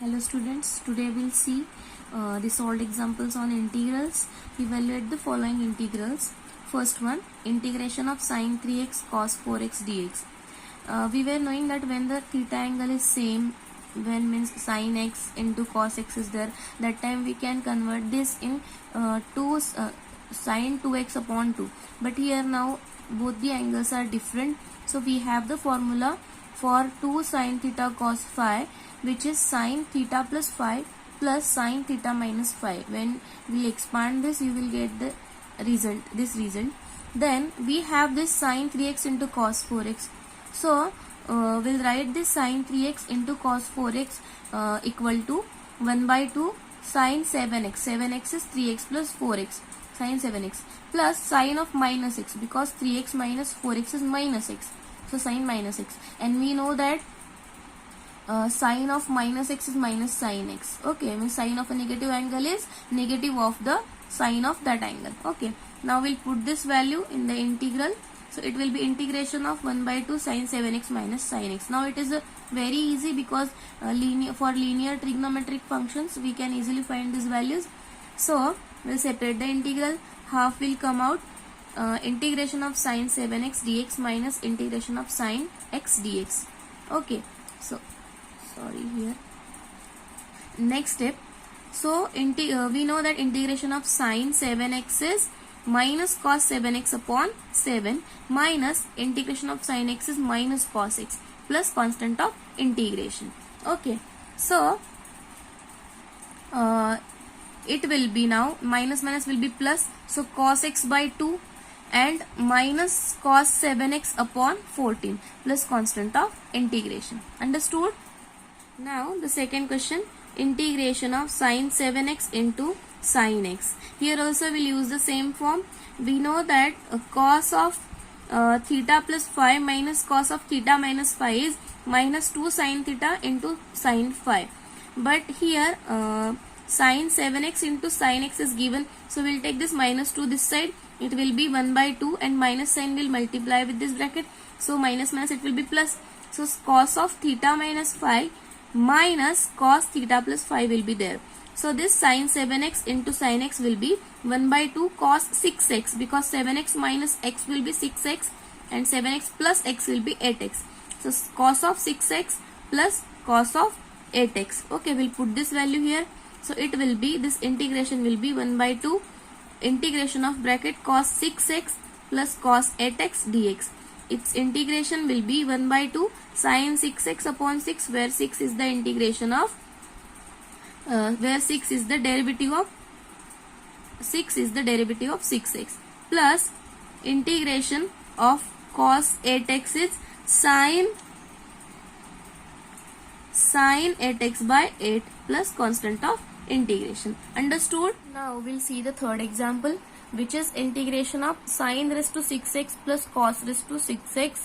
Hello students, today we'll see the solved examples on integrals. Evaluate the following integrals. First one, integration of sine 3x cos 4x dx. We were knowing that when the theta angle is same, when means sine x into cos x is there, that time we can convert this in sine 2x upon 2. But here now both the angles are different, so we have the formula for 2 sine theta cos phi, which is sine theta plus phi plus sine theta minus phi. When we expand this, you will get the result, this result. Then we have this sine 3x into cos 4x. So we'll write this sine 3x into cos 4x equal to 1 by 2 sine 7x. 7x is 3x plus 4x, sine 7x, plus sine of minus x, because 3x minus 4x is minus x. So sine minus x, and we know that sine of minus x is minus sine x. Okay, means sine of a negative angle is negative of the sine of that angle. Okay, now we'll put this value in the integral. So it will be integration of 1 by 2 sine 7x minus sine x. Now it is very easy, because for linear trigonometric functions we can easily find these values. So we'll separate the integral. Half will come out integration of sine 7x dx minus integration of sine x dx. Okay, so sorry here. Next step. So we know that integration of sine 7x is minus cos 7x upon 7 minus integration of sine x is minus cos x plus constant of integration. Okay, so it will be now minus will be plus, so cos x by 2 and minus cos 7x upon 14 plus constant of integration. Understood? Now the second question, integration of sine 7x into sine x. Here also we'll use the same form. We know that cos of theta plus phi minus cos of theta minus phi is minus 2 sine theta into sine phi. But here sine 7x into sine x is given, so we'll take this minus 2 this side. It will be 1 by 2 and minus sign will multiply with this bracket. So minus it will be plus. So cos of theta minus phi minus cos theta plus phi will be there. So this sine 7x into sine x will be 1 by 2 cos 6x, because 7x minus x will be 6x and 7x plus x will be 8x. So cos of 6x plus cos of 8x. Okay, we'll put this value here. So it will be, this integration will be 1 by 2 integration of bracket cos 6x plus cos 8x dx. Its integration will be 1 by 2 sine 6x upon 6, where 6 is the integration of where 6 is the derivative of 6x plus integration of cos 8x is sine 8x by 8 plus constant of integration. Understood? Now we'll see the third example, which is integration of sine raised to 6x plus cos raised to 6x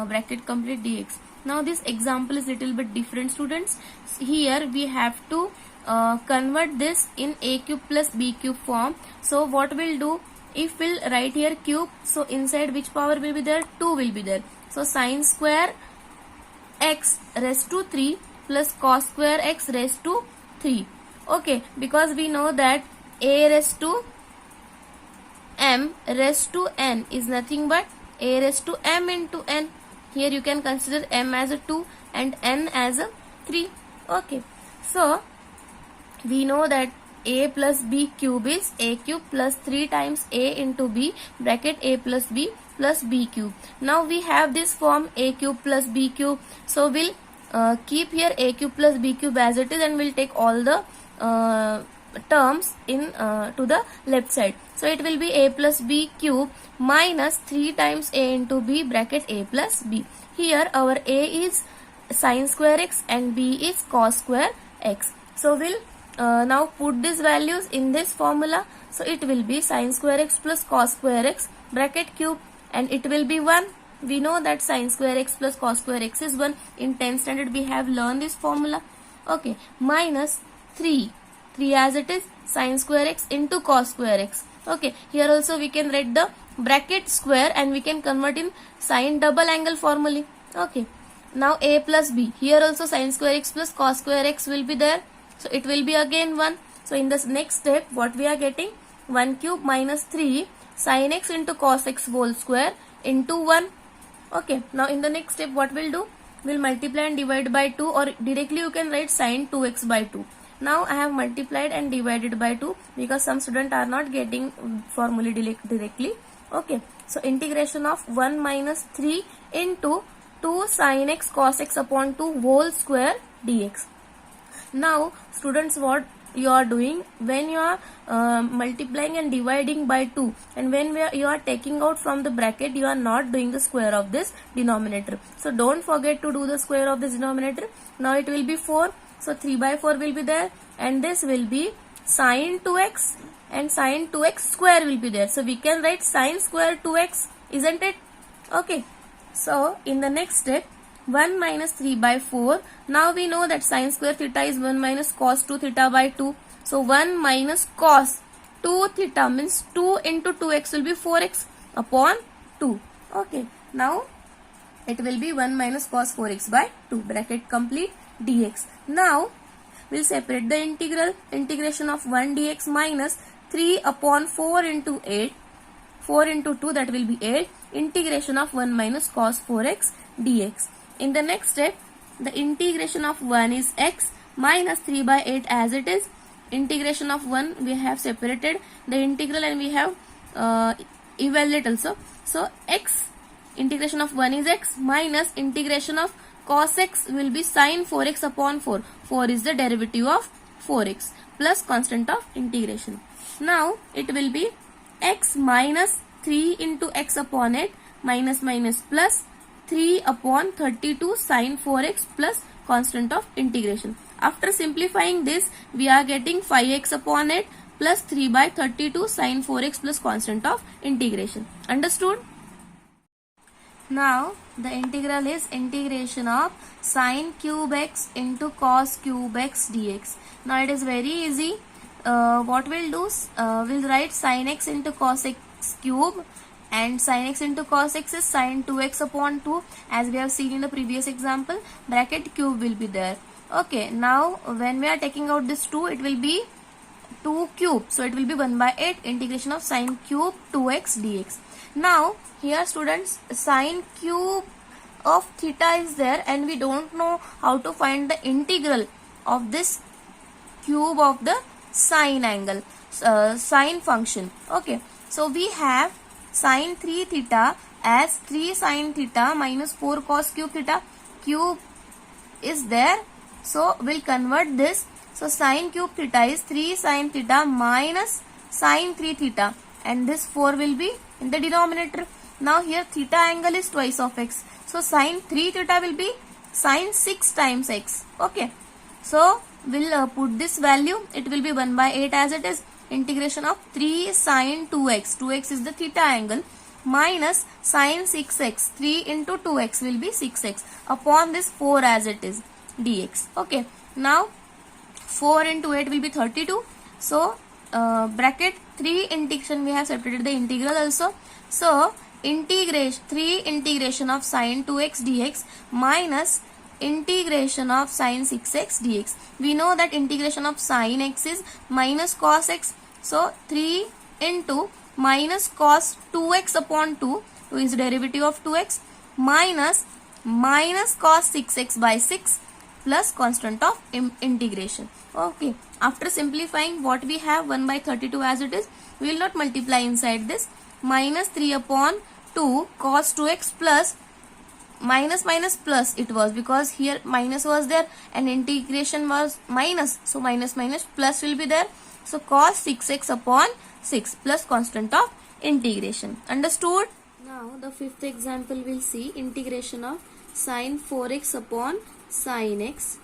bracket complete dx. Now this example is little bit different, students. Here we have to convert this in a cube plus b cube form. So what we'll do, if we'll write here cube, so inside which power will be there? 2 will be there. So sine square x raised to 3 plus cos square x raised to 3. Okay, because we know that a raised to m raised to n is nothing but a raised to m into n. Here you can consider m as a 2 and n as a 3. Okay, so we know that a plus b cube is a cube plus 3 times a into b bracket a plus b cube. Now we have this form a cube plus b cube. So we'll keep here a cube plus b cube as it is, and we'll take all the terms in to the left side. So it will be a plus b cube minus 3 times a into b bracket a plus b. Here our a is sine square x and b is cos square x. So we'll now put these values in this formula. So it will be sine square x plus cos square x bracket cube, and it will be 1. We know that sine square x plus cos square x is 1. In 10th standard we have learned this formula. Okay, minus 3 as it is sine square x into cos square x. Okay, here also we can write the bracket square and we can convert in sine double angle formally. Okay, Now a plus b. Here also sin square x plus cos square x will be there. So it will be again 1. So in this next step, what we are getting? 1 cube minus 3 sin x into cos x whole square into 1. Okay. Now in the next step, what we'll do? We'll multiply and divide by 2, or directly you can write sin 2x by 2. Now I have multiplied and divided by 2 because some students are not getting formula directly. Okay. So integration of 1 minus 3 into 2 sin x cos x upon 2 whole square dx. Now students, what you are doing when you are multiplying and dividing by 2, and when you are taking out from the bracket, you are not doing the square of this denominator. So don't forget to do the square of this denominator. Now it will be 4. So 3 by 4 will be there, and this will be sin 2x, and sin 2x square will be there. So we can write sin square 2x, isn't it? Okay. So in the next step, 1 minus 3 by 4. Now we know that sin square theta is 1 minus cos 2 theta by 2. So 1 minus cos 2 theta means 2 into 2x will be 4x upon 2. Okay. Now it will be 1 minus cos 4x by 2. Bracket complete dx. Now we'll separate the integral. Integration of 1 dx minus 3 upon 4 into 8. 4 into 2, that will be 8. Integration of 1 minus cos 4x dx. In the next step, the integration of 1 is x minus 3 by 8 as it is. Integration of 1 we have separated the integral, and we have evaluate also. So x, integration of 1 is x minus integration of cos x will be sin 4x upon 4. 4 is the derivative of 4x plus constant of integration. Now it will be x minus 3 into x upon 8 minus minus plus 3 upon 32 sin 4x plus constant of integration. After simplifying this, we are getting 5x upon 8 plus 3 by 32 sin 4x plus constant of integration. Understood? Now the integral is integration of sin cube x into cos cube x dx. Now it is very easy. What we'll do, we'll write sin x into cos x cube, and sin x into cos x is sin 2x upon 2, as we have seen in the previous example. Bracket cube will be there. Okay, now when we are taking out this 2, it will be 2 cube. So it will be 1 by 8 integration of sin cube 2x dx. Now here students, sin cube of theta is there, and we don't know how to find the integral of this cube of the sine angle, sine function. Okay, so we have sin 3 theta as 3 sin theta minus 4 cos cube theta. Cube is there, so we'll convert this. So sin cube theta is 3 sin theta minus sin 3 theta, and this 4 will be in the denominator. Now here theta angle is twice of x, so sin 3 theta will be sin 6 times x. Okay, so we'll put this value. It will be 1 by 8 as it is. Integration of 3 sin 2x. 2x is the theta angle minus sin 6x. 3 into 2x will be 6x upon this 4 as it is dx. Okay, now 4 into 8 will be 32. So bracket 3 integration, we have separated the integral also. So integration 3 integration of sin 2x dx minus integration of sin 6x dx. We know that integration of sin x is minus cos x. So 3 into minus cos 2x upon 2, 2 is derivative of 2x, minus cos 6x by 6 plus constant of integration. Okay, after simplifying, what we have 1 by 32 as it is, we will not multiply inside this. Minus 3 upon 2 cos 2x plus minus plus it was, because here minus was there and integration was minus, so minus plus will be there. So cos 6x upon 6 plus constant of integration. Understood? Now the fifth example we'll see integration of sin 4x upon sin x.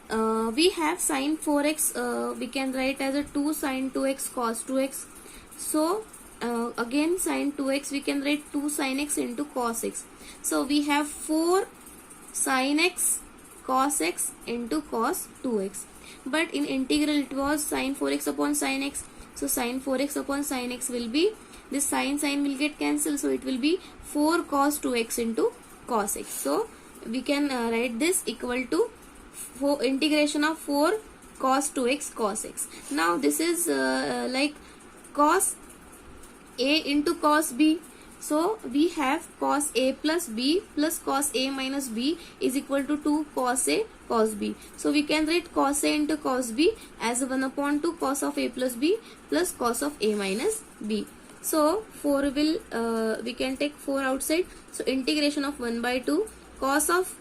We have sin 4x, we can write as a 2 sin 2x cos 2x. So again sin 2x we can write 2 sin x into cos x. So we have 4 sin x cos x into cos 2x. But in integral it was sin 4x upon sin x. So sin 4x upon sin x will be, this sin will get cancelled. So it will be 4 cos 2x into cos x. So we can write this equal to integration of 4 cos 2x cos x. Now this is like cos a into cos b. So we have cos a plus b plus cos a minus b is equal to 2 cos a cos b. So we can write cos a into cos b as 1 upon 2 cos of a plus b plus cos of a minus b. So 4 will we can take 4 outside. So integration of 1 by 2 cos of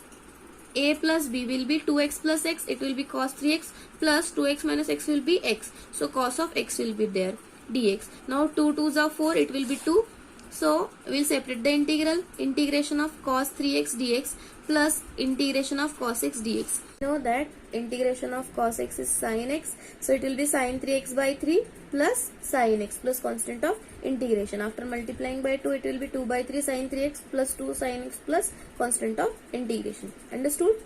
a plus b will be 2x plus x. It will be cos 3x plus 2x minus x will be x. So cos of x will be there dx. Now 2 2s are 4. It will be 2. So we'll separate the integral. Integration of cos 3x dx plus integration of cos x dx. Know that integration of cos x is sin x. So it will be sin 3x by 3 plus sin x plus constant of integration. After multiplying by 2, it will be 2 by 3 sin 3x plus 2 sin x plus constant of integration. Understood?